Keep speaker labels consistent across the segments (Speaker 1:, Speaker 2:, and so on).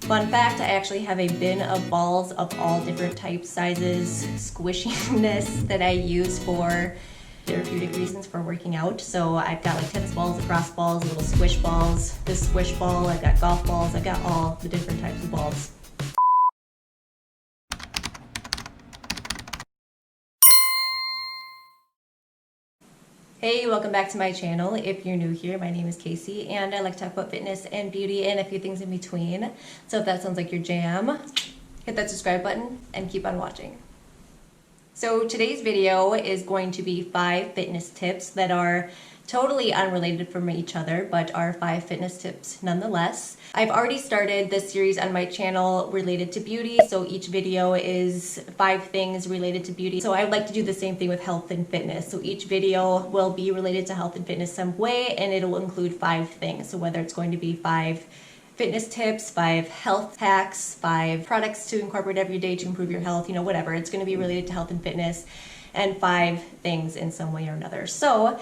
Speaker 1: Fun fact, I actually have a bin of balls of all different types, sizes, squishiness that I use for therapeutic reasons for working out. So I've got like tennis balls, lacrosse balls, little squish balls, this squish ball, I've got golf balls, I've got all the different types of balls. Hey, welcome back to my channel. If you're new here, my name is Casey and I like to talk about fitness and beauty and a few things in between. So if that sounds like your jam, hit that subscribe button and keep on watching. So today's video is going to be 5 fitness tips that are totally unrelated from each other, but are 5 fitness tips nonetheless. I've already started this series on my channel related to beauty, so each video is 5 things related to beauty. So I would like to do the same thing with health and fitness. So each video will be related to health and fitness some way, and it'll include 5 things. So whether it's going to be 5 fitness tips, 5 health hacks, 5 products to incorporate every day to improve your health, whatever. It's going to be related to health and fitness, and 5 things in some way or another. So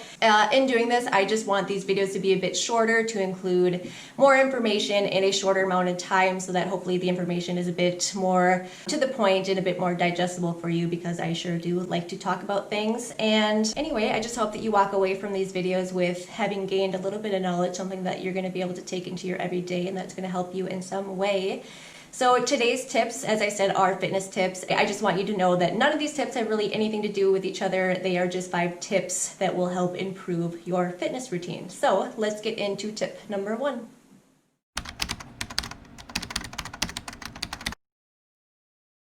Speaker 1: in doing this, I just want these videos to be a bit shorter, to include more information in a shorter amount of time, so that hopefully the information is a bit more to the point and a bit more digestible for you, because I sure do like to talk about things. And anyway, I just hope that you walk away from these videos with having gained a little bit of knowledge, something that you're going to be able to take into your everyday and that's going to help you in some way. So today's tips, as I said, are fitness tips. I just want you to know that none of these tips have really anything to do with each other. They are just 5 tips that will help improve your fitness routine. So let's get into tip number 1.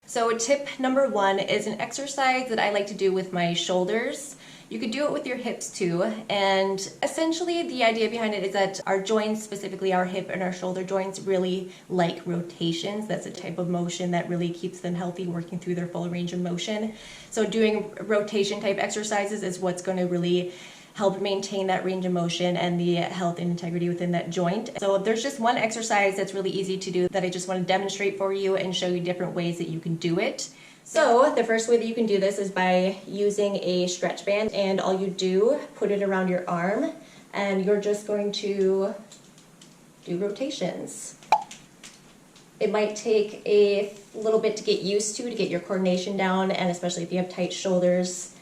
Speaker 1: So tip number 1 is an exercise that I like to do with my shoulders. You could do it with your hips too, and essentially the idea behind it is that our joints, specifically our hip and our shoulder joints, really like rotations. That's a type of motion that really keeps them healthy, working through their full range of motion. So doing rotation type exercises is what's going to really help maintain that range of motion and the health and integrity within that joint. So there's just one exercise that's really easy to do that I just want to demonstrate for you and show you different ways that you can do it. So the first way that you can do this is by using a stretch band, and all you do, put it around your arm, and you're just going to do rotations. It might take a little bit to get used to get your coordination down, and especially if you have tight shoulders,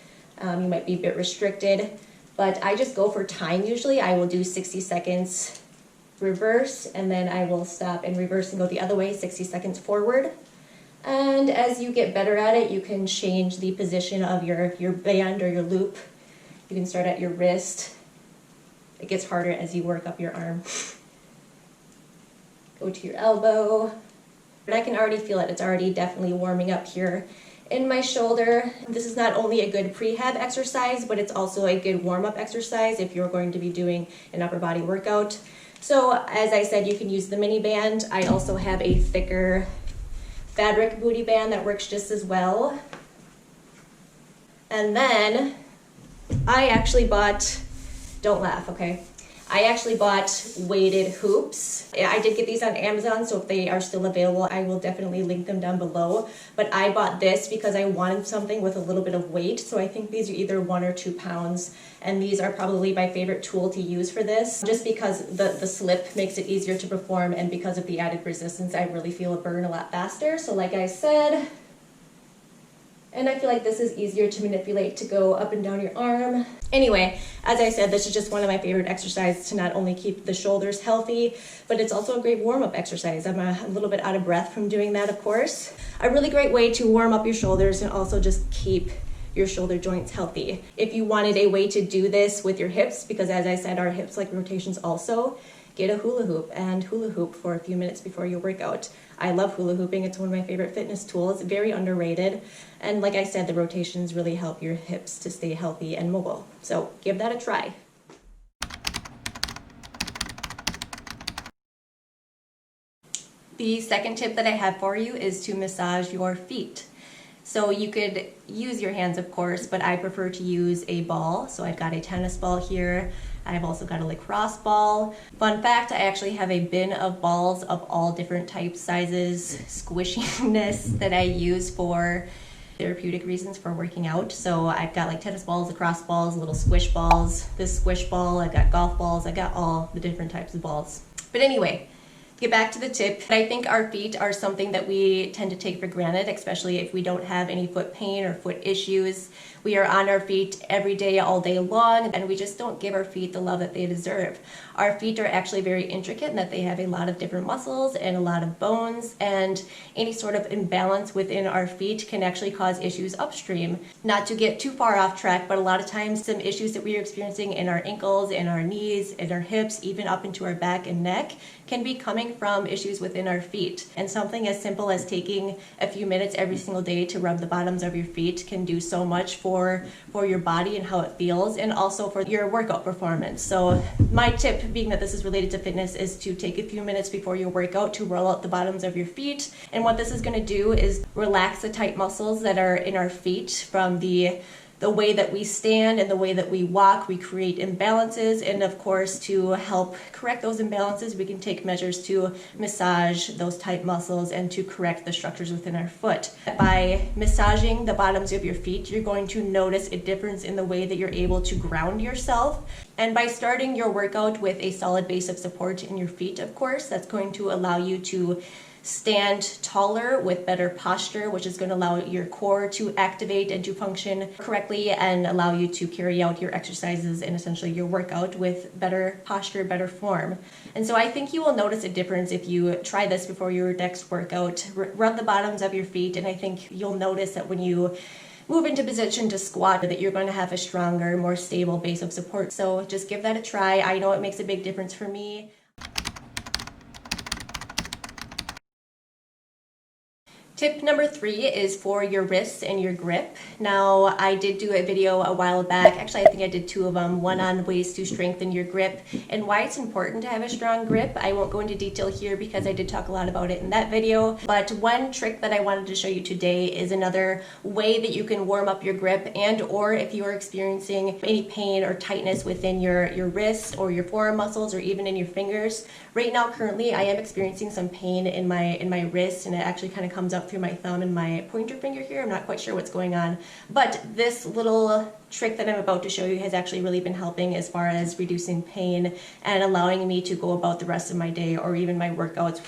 Speaker 1: you might be a bit restricted. But I just go for time usually. I will do 60 seconds reverse, and then I will stop and reverse and go the other way, 60 seconds forward. And as you get better at it, you can change the position of your band or your loop. You can start at your wrist. It gets harder as you work up your arm. Go to your elbow. And I can already feel it. It's already definitely warming up here in my shoulder. This is not only a good prehab exercise, but it's also a good warm-up exercise if you're going to be doing an upper body workout. So as I said, you can use the mini band. I also have a thicker fabric booty band that works just as well. And then I actually bought, don't laugh, okay? I actually bought weighted hoops. I did get these on Amazon, so if they are still available, I will definitely link them down below. But I bought this because I wanted something with a little bit of weight. So I think these are either 1 or 2 pounds. And these are probably my favorite tool to use for this, just because the slip makes it easier to perform, and because of the added resistance, I really feel a burn a lot faster. So like I said, and I feel like this is easier to manipulate to go up and down your arm. Anyway, as I said, this is just one of my favorite exercises to not only keep the shoulders healthy, but it's also a great warm-up exercise. I'm a little bit out of breath from doing that, of course. A really great way to warm up your shoulders and also just keep your shoulder joints healthy. If you wanted a way to do this with your hips, because as I said, our hips like rotations also, get a hula hoop and hula hoop for a few minutes before your workout. I love hula hooping. It's one of my favorite fitness tools. Very underrated. And like I said, the rotations really help your hips to stay healthy and mobile. So give that a try. The second tip that I have for you is to massage your feet. So you could use your hands, of course, but I prefer to use a ball. So I've got a tennis ball here. I've also got a lacrosse ball. Fun fact, I actually have a bin of balls of all different types, sizes, squishiness that I use for therapeutic reasons for working out. So I've got like tennis balls, lacrosse balls, little squish balls, this squish ball, I've got golf balls, I've got all the different types of balls. But anyway, Get back to the tip. I think our feet are something that we tend to take for granted, especially if we don't have any foot pain or foot issues. We are on our feet every day, all day long, and we just don't give our feet the love that they deserve. Our feet are actually very intricate in that they have a lot of different muscles and a lot of bones, and any sort of imbalance within our feet can actually cause issues upstream. Not to get too far off track, but a lot of times some issues that we are experiencing in our ankles, in our knees, in our hips, even up into our back and neck, can be coming from issues within our feet. And something as simple as taking a few minutes every single day to rub the bottoms of your feet can do so much for your body and how it feels, and also for your workout performance. So my tip, being that this is related to fitness, is to take a few minutes before your workout to roll out the bottoms of your feet. And what this is going to do is relax the tight muscles that are in our feet from the way that we stand and the way that we walk. We create imbalances, and of course, to help correct those imbalances, we can take measures to massage those tight muscles and to correct the structures within our foot. By massaging the bottoms of your feet, you're going to notice a difference in the way that you're able to ground yourself. And by starting your workout with a solid base of support in your feet, of course, that's going to allow you to stand taller with better posture, which is going to allow your core to activate and to function correctly and allow you to carry out your exercises and essentially your workout with better posture, better form. And so I think you will notice a difference if you try this before your next workout. Rub the bottoms of your feet, and I think you'll notice that when you move into position to squat, that you're going to have a stronger, more stable base of support. So just give that a try. I know it makes a big difference for me. Tip number 3 is for your wrists and your grip. Now, I did do a video a while back. Actually, I think I did 2 of them. One on ways to strengthen your grip and why it's important to have a strong grip. I won't go into detail here because I did talk a lot about it in that video. But one trick that I wanted to show you today is another way that you can warm up your grip, and or if you are experiencing any pain or tightness within your wrists or your forearm muscles or even in your fingers. Right now, currently, I am experiencing some pain in my wrist, and it actually kind of comes up through my thumb and my pointer finger here. I'm not quite sure what's going on, but this little trick that I'm about to show you has actually really been helping as far as reducing pain and allowing me to go about the rest of my day or even my workouts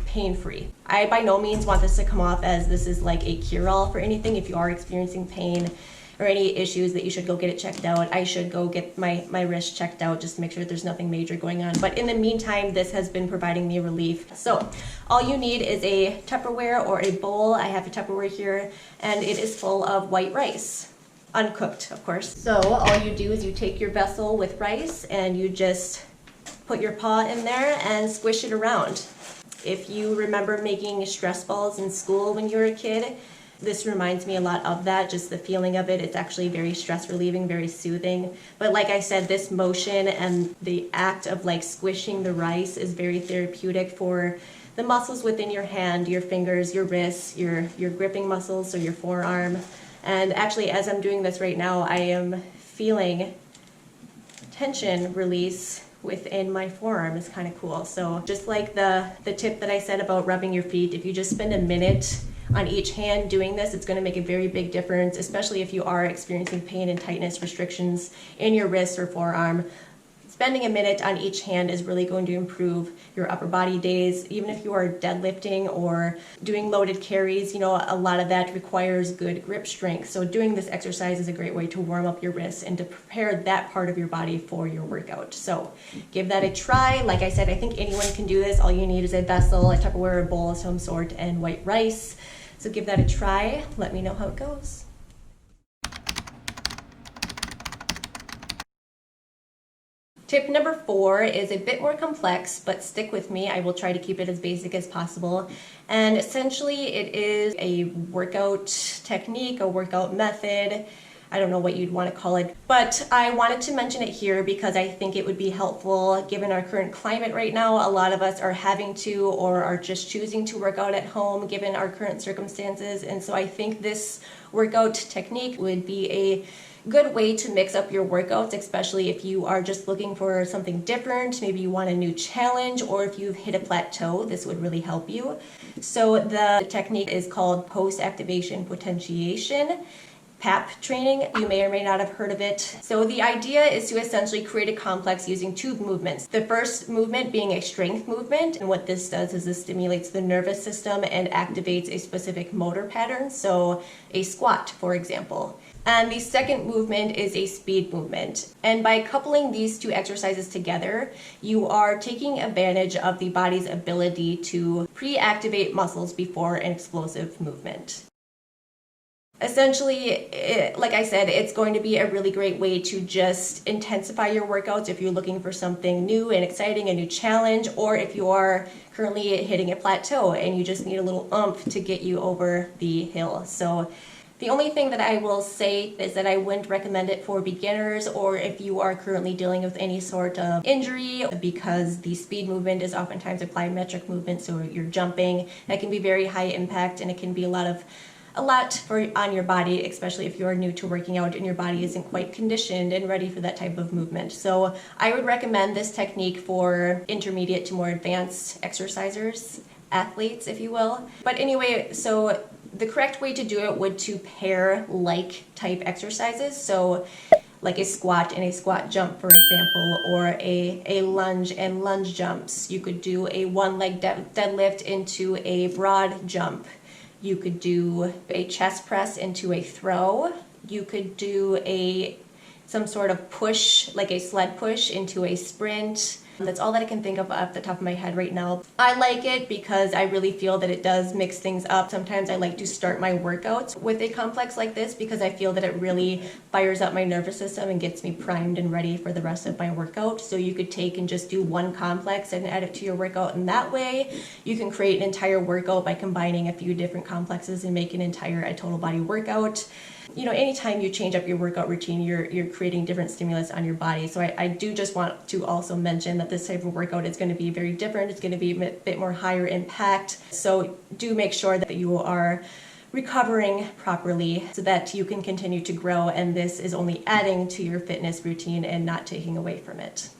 Speaker 1: pain-free. I by no means want this to come off as this is like a cure-all for anything. If you are experiencing pain or any issues, that you should go get it checked out. I should go get my wrist checked out just to make sure there's nothing major going on. But in the meantime, this has been providing me relief. So all you need is a Tupperware or a bowl. I have a Tupperware here, and it is full of white rice. Uncooked, of course. So all you do is you take your vessel with rice and you just put your paw in there and squish it around. If you remember making stress balls in school when you were a kid, this reminds me a lot of that, just the feeling of it. It's actually very stress relieving, very soothing. But like I said, this motion and the act of like squishing the rice is very therapeutic for the muscles within your hand, your fingers, your wrists, your gripping muscles, so your forearm. And actually, as I'm doing this right now, I am feeling tension release within my forearm. Is kind of cool. So just like the tip that I said about rubbing your feet, if you just spend a minute on each hand doing this, it's going to make a very big difference, especially if you are experiencing pain and tightness restrictions in your wrist or forearm. Spending a minute on each hand is really going to improve your upper body days. Even if you are deadlifting or doing loaded carries, you know, a lot of that requires good grip strength. So doing this exercise is a great way to warm up your wrists and to prepare that part of your body for your workout. So give that a try. Like I said, I think anyone can do this. All you need is a vessel, a Tupperware, a bowl of some sort, and white rice. So give that a try. Let me know how it goes. Tip number 4 is a bit more complex, but stick with me. I will try to keep it as basic as possible. And essentially it is a workout technique, a workout method. I don't know what you'd want to call it, but I wanted to mention it here because I think it would be helpful given our current climate right now. A lot of us are having to or are just choosing to work out at home given our current circumstances. And so I think this workout technique would be a good way to mix up your workouts, especially if you are just looking for something different. Maybe you want a new challenge, or if you've hit a plateau, this would really help you. So the technique is called post-activation potentiation. P.A.P training. You may or may not have heard of it. So the idea is to essentially create a complex using two movements. The first movement being a strength movement, and what this does is this stimulates the nervous system and activates a specific motor pattern, so a squat, for example. And the second movement is a speed movement. And by coupling these two exercises together, you are taking advantage of the body's ability to pre-activate muscles before an explosive movement. Essentially, like I said, it's going to be a really great way to just intensify your workouts if you're looking for something new and exciting, a new challenge, or if you are currently hitting a plateau and you just need a little oomph to get you over the hill. So the only thing that I will say is that I wouldn't recommend it for beginners or if you are currently dealing with any sort of injury, because the speed movement is oftentimes a plyometric movement, so you're jumping. That can be very high impact and it can be a lot on your body, especially if you're new to working out and your body isn't quite conditioned and ready for that type of movement. So I would recommend this technique for intermediate to more advanced exercisers, athletes, if you will. But anyway, so the correct way to do it would to pair like type exercises. So like a squat and a squat jump, for example, or a lunge and lunge jumps. You could do a one leg deadlift into a broad jump. You could do a chest press into a throw. You could do some sort of push, like a sled push into a sprint. That's all that I can think of off the top of my head right now. I like it because I really feel that it does mix things up. Sometimes I like to start my workouts with a complex like this because I feel that it really fires up my nervous system and gets me primed and ready for the rest of my workout. So you could take and just do one complex and add it to your workout, and that way you can create an entire workout by combining a few different complexes and make a total body workout. You know, anytime you change up your workout routine, you're creating different stimulus on your body. So I do just want to also mention that this type of workout is going to be very different. It's going to be a bit more higher impact. So do make sure that you are recovering properly so that you can continue to grow, and this is only adding to your fitness routine and not taking away from it.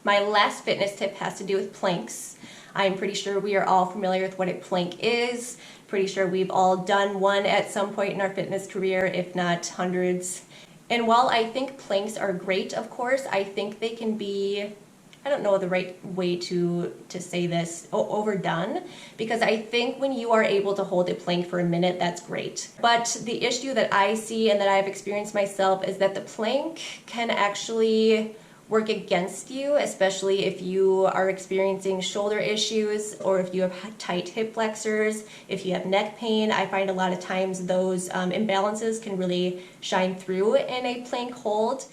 Speaker 1: My last fitness tip has to do with planks. I'm pretty sure we are all familiar with what a plank is. Pretty sure we've all done one at some point in our fitness career, if not hundreds. And while I think planks are great, of course, I think they can be, I don't know the right way to say this, overdone, because I think when you are able to hold a plank for a minute, that's great. But the issue that I see and that I've experienced myself is that the plank can actually work against you, especially if you are experiencing shoulder issues or if you have tight hip flexors, if you have neck pain. I find a lot of times those imbalances can really shine through in a plank hold.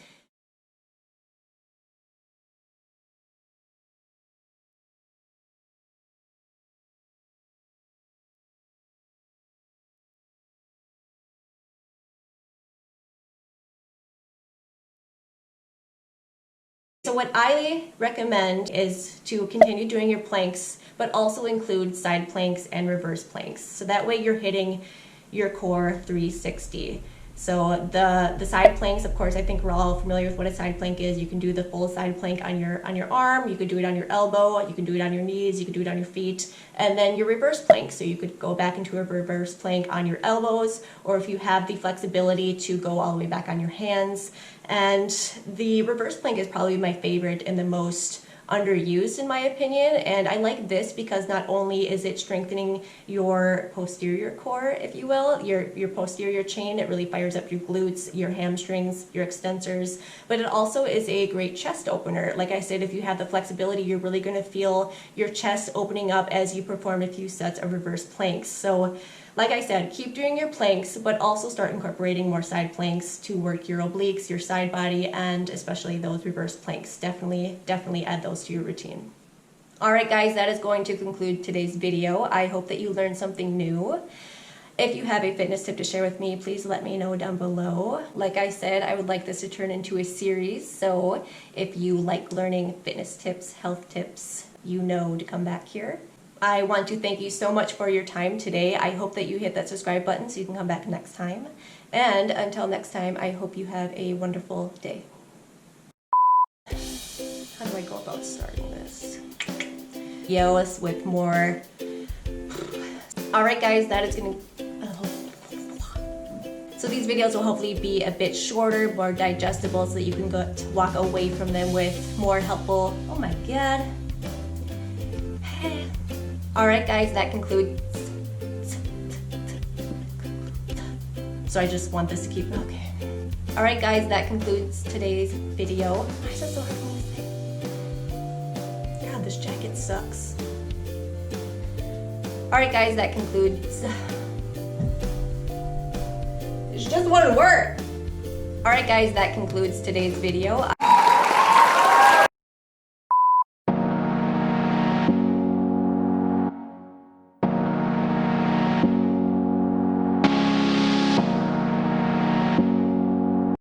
Speaker 1: So what I recommend is to continue doing your planks, but also include side planks and reverse planks. So that way you're hitting your core 360. So the side planks, of course, I think we're all familiar with what a side plank is. You can do the full side plank on your arm, you could do it on your elbow, you can do it on your knees, you can do it on your feet, and then your reverse plank. So you could go back into a reverse plank on your elbows, or if you have the flexibility to go all the way back on your hands. And the reverse plank is probably my favorite and the most underused in my opinion, and I like this because not only is it strengthening your posterior core, if you will, your posterior chain, it really fires up your glutes, your hamstrings, your extensors, but it also is a great chest opener. Like I said, if you have the flexibility, you're really going to feel your chest opening up as you perform a few sets of reverse planks. So like I said, keep doing your planks, but also start incorporating more side planks to work your obliques, your side body, and especially those reverse planks. Definitely add those to your routine. All right, guys, that is going to conclude today's video. I hope that you learned something new. If you have a fitness tip to share with me, please let me know down below. Like I said, I would like this to turn into a series, so if you like learning fitness tips, health tips, you know to come back here. I want to thank you so much for your time today. I hope that you hit that subscribe button so you can come back next time. And until next time, I hope you have a wonderful day. How do I go about starting this? videos with more. Alright guys, that is gonna... So these videos will hopefully be a bit shorter, more digestible, so that you can go to walk away from them with more helpful... Oh my god. Alright guys, that concludes... So I just want this to keep... Okay. Alright guys, that concludes today's video. Why is it so hard for me to say? God, this jacket sucks. Alright guys, that concludes... It's just one word! Alright guys, that concludes today's video.